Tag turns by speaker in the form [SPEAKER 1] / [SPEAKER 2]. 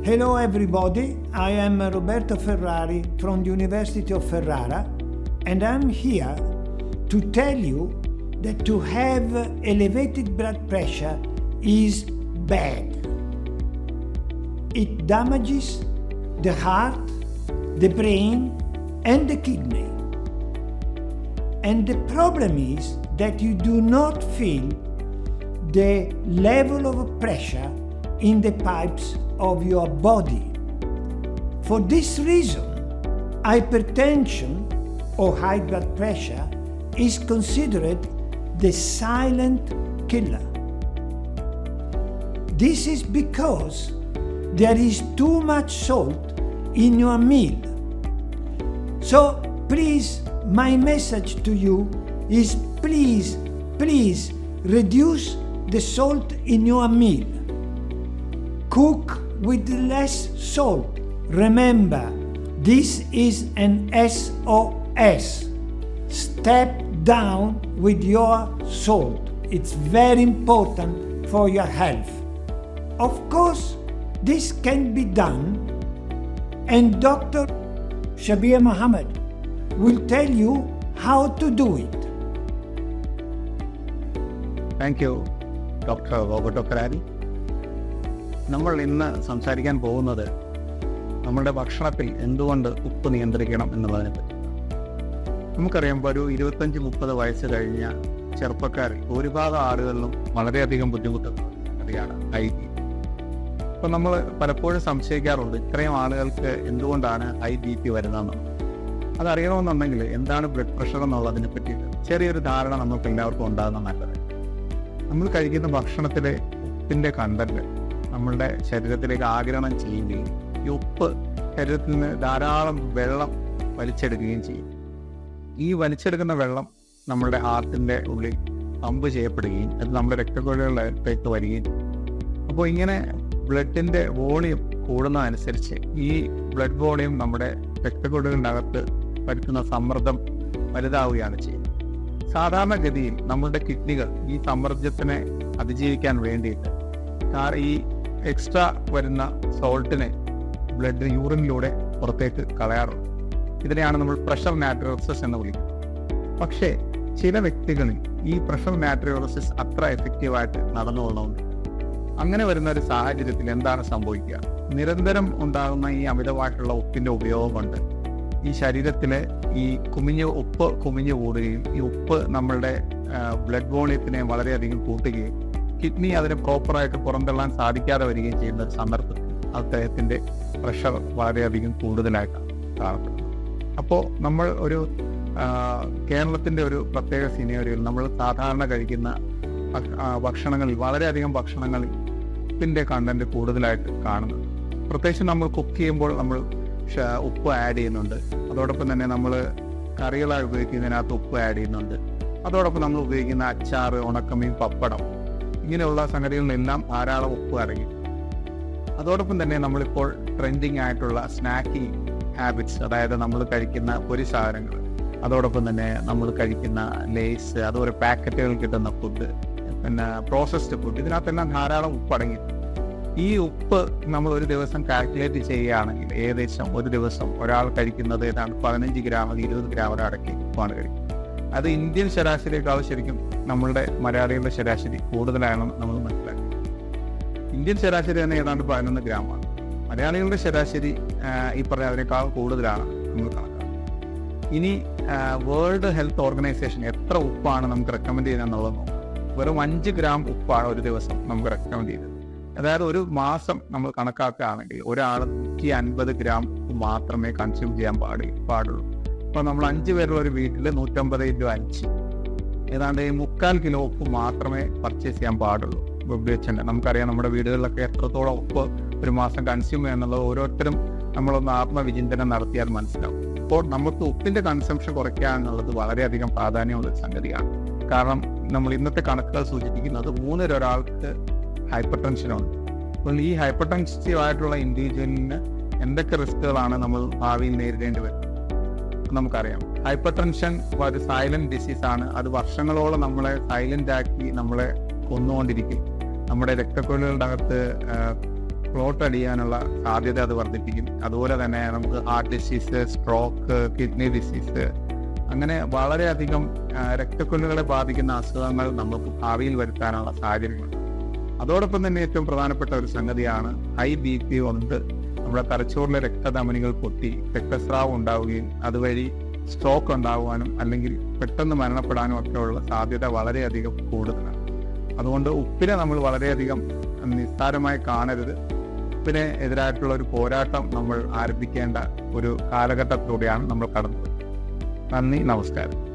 [SPEAKER 1] Hello everybody, I am Roberto Ferrari from the University of Ferrara, and I'm here to tell you that to have elevated blood pressure is bad. It damages the heart, the brain, and the kidney. And the problem is that you do not feel the level of pressure in the pipes of your body. For this reason, hypertension or high blood pressure is considered the silent killer. This is because there is too much salt in your meal. So please, my message to you is please reduce the salt in your meal. Cook with less salt. Remember, this is an SOS. Step down with your salt. It's very important for your health. Of course, this can be done, and Dr. Shabir Mohammed will tell you how to do it.
[SPEAKER 2] Thank you doctor Roberto Ferrari. നമ്മൾ ഇന്ന് സംസാരിക്കാൻ പോകുന്നത് നമ്മുടെ ഭക്ഷണത്തിൽ എന്തുകൊണ്ട് ഉപ്പ് നിയന്ത്രിക്കണം എന്നുള്ളതിനെ പറ്റി. നമുക്കറിയാം, ഒരു 25-30 വയസ്സ് കഴിഞ്ഞ ചെറുപ്പക്കാരിൽ ഭൂരിഭാഗം ആളുകളിലും വളരെയധികം ബുദ്ധിമുട്ടുന്ന സംഗതിയാണ് ഹൈ ബി പി. അപ്പോൾ നമ്മൾ പലപ്പോഴും സംശയിക്കാറുണ്ട്, ഇത്രയും ആളുകൾക്ക് എന്തുകൊണ്ടാണ് ഹൈ ബി പി വരുന്നതെന്നുള്ളത്. അതറിയണമെന്നുണ്ടെങ്കിൽ എന്താണ് ബ്ലഡ് പ്രഷർ എന്നുള്ളതിനെ പറ്റിയിട്ട് ചെറിയൊരു ധാരണ നമുക്ക് എല്ലാവർക്കും ഉണ്ടാകുന്ന നല്ലത്. നമ്മൾ കഴിക്കുന്ന ഭക്ഷണത്തിലെ ഉപ്പിൻ്റെ കണ്ടന്റ് നമ്മളുടെ ശരീരത്തിലേക്ക് ആഗിരണം ചെയ്യുകയും ഈ ഉപ്പ് ശരീരത്തിൽ നിന്ന് ധാരാളം വെള്ളം വലിച്ചെടുക്കുകയും ചെയ്യും. ഈ വലിച്ചെടുക്കുന്ന വെള്ളം നമ്മളുടെ ഹാർട്ടിൻ്റെ ഉള്ളിൽ പമ്പ് ചെയ്യപ്പെടുകയും അത് നമ്മുടെ രക്തക്കുഴലുകളിലേക്ക് വരികയും ചെയ്യും. അപ്പോൾ ഇങ്ങനെ ബ്ലഡിൻ്റെ വോളിയം കൂടുന്നതനുസരിച്ച് ഈ ബ്ലഡ് വോളിയം നമ്മുടെ രക്തക്കുഴലിനകത്ത് വരുത്തുന്ന സമ്മർദ്ദം വലുതാവുകയാണ് ചെയ്യുന്നത്. സാധാരണഗതിയിൽ നമ്മളുടെ കിഡ്നികൾ ഈ സമ്മർദ്ദത്തിനെ അതിജീവിക്കാൻ വേണ്ടിയിട്ട് ഈ എക്സ്ട്രാ വരുന്ന സോൾട്ടിനെ ബ്ലഡ് യൂറിനിലൂടെ പുറത്തേക്ക് കളയാറുണ്ട്. ഇതിനെയാണ് നമ്മൾ പ്രഷർ നാട്രിയോറസിസ് എന്ന് വിളിക്കുന്നത്. പക്ഷേ ചില വ്യക്തികളിൽ ഈ പ്രഷർ നാട്രിയോറസിസ് അത്ര എഫക്റ്റീവായിട്ട് നടന്നുകൊള്ളുന്നുണ്ട്. അങ്ങനെ വരുന്ന ഒരു സാഹചര്യത്തിൽ എന്താണ് സംഭവിക്കുക? നിരന്തരം ഉണ്ടാകുന്ന ഈ അമിതമായിട്ടുള്ള ഉപ്പിൻ്റെ ഉപയോഗം കൊണ്ട് ഈ ശരീരത്തിലെ ഈ ഉപ്പ് കുമിഞ്ഞു കൂടുകയും ഈ ഉപ്പ് നമ്മളുടെ ബ്ലഡ് വോളിയത്തിനെ വളരെയധികം കൂട്ടുകയും കിഡ്നി അതിനെ പ്രോപ്പറായിട്ട് പുറന്തള്ളാൻ സാധിക്കാതെ വരികയും ചെയ്യുന്ന ഒരു സന്ദർഭത്തിൽ അദ്ദേഹത്തിൻ്റെ പ്രഷർ വളരെയധികം കൂടുതലായിട്ടാണ് കാണപ്പെടുന്നത്. അപ്പോൾ നമ്മൾ ഒരു കേരളത്തിൻ്റെ ഒരു പ്രത്യേക സിനേറിയോയിൽ നമ്മൾ സാധാരണ കഴിക്കുന്ന ഭക്ഷണങ്ങളിൽ വളരെയധികം ഭക്ഷണങ്ങളിൽ ഉപ്പിൻ്റെ കണ്ടന്റ് കൂടുതലായിട്ട് കാണുന്നത്. പ്രത്യേകിച്ച് നമ്മൾ കുക്ക് ചെയ്യുമ്പോൾ നമ്മൾ ഉപ്പ് ആഡ് ചെയ്യുന്നുണ്ട്. അതോടൊപ്പം തന്നെ നമ്മൾ കറികളായി ഉപയോഗിക്കുന്നതിനകത്ത് ഉപ്പ് ആഡ് ചെയ്യുന്നുണ്ട്. അതോടൊപ്പം നമ്മൾ ഉപയോഗിക്കുന്ന അച്ചാർ, ഉണക്കമീൻ, പപ്പടം, ഇങ്ങനെയുള്ള സംഗതികളിലെല്ലാം ധാരാളം ഉപ്പ് അടങ്ങി. അതോടൊപ്പം തന്നെ നമ്മളിപ്പോൾ ട്രെൻഡിങ് ആയിട്ടുള്ള സ്നാക്കിംഗ് ഹാബിറ്റ്സ്, അതായത് നമ്മൾ കഴിക്കുന്ന പൊരി സാധനങ്ങൾ, അതോടൊപ്പം തന്നെ നമ്മൾ കഴിക്കുന്ന ലേസ്, അതുപോലെ പാക്കറ്റുകൾ കിട്ടുന്ന ഫുഡ്, പിന്നെ പ്രോസസ്ഡ് ഫുഡ്, ഇതിനകത്തെല്ലാം ധാരാളം ഉപ്പ് അടങ്ങി. ഈ ഉപ്പ് നമ്മൾ ഒരു ദിവസം കാൽക്കുലേറ്റ് ചെയ്യുകയാണെങ്കിൽ ഏകദേശം ഒരു ദിവസം ഒരാൾ കഴിക്കുന്നത് ഏതാണ്ട് 15 ഗ്രാം 20 ഗ്രാം അടക്കി ഉപ്പാണ് കഴിക്കുന്നത്. അത് ഇന്ത്യൻ ശരാശരിയേക്കാൾ ശരിക്കും നമ്മളുടെ മലയാളികളുടെ ശരാശരി കൂടുതലാണെന്ന് നമ്മൾ മനസ്സിലാക്കി. ഇന്ത്യൻ ശരാശരി തന്നെ ഏതാണ്ട് 11 ഗ്രാമാണ്. മലയാളികളുടെ ശരാശരി ഈ പറഞ്ഞ അതിനേക്കാൾ കൂടുതലാണ് നമ്മൾ കണക്കാക്കുന്നത്. ഇനി വേൾഡ് ഹെൽത്ത് ഓർഗനൈസേഷൻ എത്ര ഉപ്പാണ് നമുക്ക് റെക്കമെൻഡ് ചെയ്യുന്നതെന്നുള്ളത് നോക്കാം. വെറും 5 ഗ്രാം ഉപ്പാണ് ഒരു ദിവസം നമുക്ക് റെക്കമെൻഡ് ചെയ്തത്. അതായത് ഒരു മാസം നമ്മൾ കണക്കാക്കുകയാണെങ്കിൽ ഒരാൾ 150 ഗ്രാം മാത്രമേ കൺസ്യൂം ചെയ്യാൻ പാടുള്ളൂ. അപ്പോൾ നമ്മൾ 5 പേരുള്ള ഒരു വീട്ടിൽ 150 × 5 ഏതാണ്ട് 3/4 കിലോ ഉപ്പ് മാത്രമേ പർച്ചേസ് ചെയ്യാൻ പാടുള്ളൂ. ഉപയോഗിച്ചിട്ടുണ്ട്. നമുക്കറിയാം നമ്മുടെ വീടുകളിലൊക്കെ എത്രത്തോളം ഉപ്പ് ഒരു മാസം കൺസ്യൂം ചെയ്യുക എന്നുള്ളത് ഓരോരുത്തരും നമ്മളൊന്ന് ആത്മവിചിന്തനം നടത്തിയാൽ മനസ്സിലാവും. അപ്പോൾ നമുക്ക് ഉപ്പിൻ്റെ കൺസംഷൻ കുറയ്ക്കുക എന്നുള്ളത് വളരെയധികം പ്രാധാന്യമുള്ള ഒരു സംഗതിയാണ്. കാരണം നമ്മൾ ഇന്നത്തെ കണക്കുകൾ സൂചിപ്പിക്കുന്നത് 3 ഒരാൾക്ക് ഹൈപ്പർ ടെൻഷനുണ്ട്. അപ്പോൾ ഈ ഹൈപ്പർ ടെൻസീവ് ആയിട്ടുള്ള ഇൻഡിവിജ്വലിന് എന്തൊക്കെ റിസ്കുകളാണ് നമ്മൾ ഭാവിയിൽ നേരിടേണ്ടി വരുന്നത് നമുക്കറിയാം. ഹൈപ്പർ ടെൻഷൻ ഒരു സൈലന്റ് ഡിസീസാണ്. അത് വർഷങ്ങളോളം നമ്മളെ സൈലന്റ് ആക്കി നമ്മളെ കൊന്നുകൊണ്ടിരിക്കും. നമ്മുടെ രക്തക്കുഴലുകളുടെ അകത്ത് ക്ലോട്ട് അടിയാനുള്ള സാധ്യത അത് വർദ്ധിപ്പിക്കും. അതുപോലെ തന്നെ നമുക്ക് heart disease, stroke, kidney disease, അങ്ങനെ വളരെയധികം രക്തക്കൊല്ലുകളെ ബാധിക്കുന്ന അസുഖങ്ങൾ നമുക്ക് ഭാവിയിൽ വരുത്താനുള്ള സാഹചര്യങ്ങളുണ്ട്. അതോടൊപ്പം തന്നെ ഏറ്റവും പ്രധാനപ്പെട്ട ഒരു സംഗതിയാണ് ഹൈ BP കൊണ്ട് നമ്മുടെ തലച്ചോറിലെ രക്തധമനികൾ പൊട്ടി രക്തസ്രാവം ഉണ്ടാവുകയും അതുവഴി സ്ട്രോക്ക് ഉണ്ടാകുവാനും അല്ലെങ്കിൽ പെട്ടെന്ന് മരണപ്പെടാനും ഒക്കെയുള്ള സാധ്യത വളരെയധികം കൂടുതലാണ്. അതുകൊണ്ട് ഉപ്പിനെ നമ്മൾ വളരെയധികം നിസ്സാരമായി കാണരുത്. ഉപ്പിനെ എതിരായിട്ടുള്ള ഒരു പോരാട്ടം നമ്മൾ ആരംഭിക്കേണ്ട ഒരു കാലഘട്ടത്തിലൂടെയാണ് നമ്മൾ കടന്നത്. നന്ദി, നമസ്കാരം.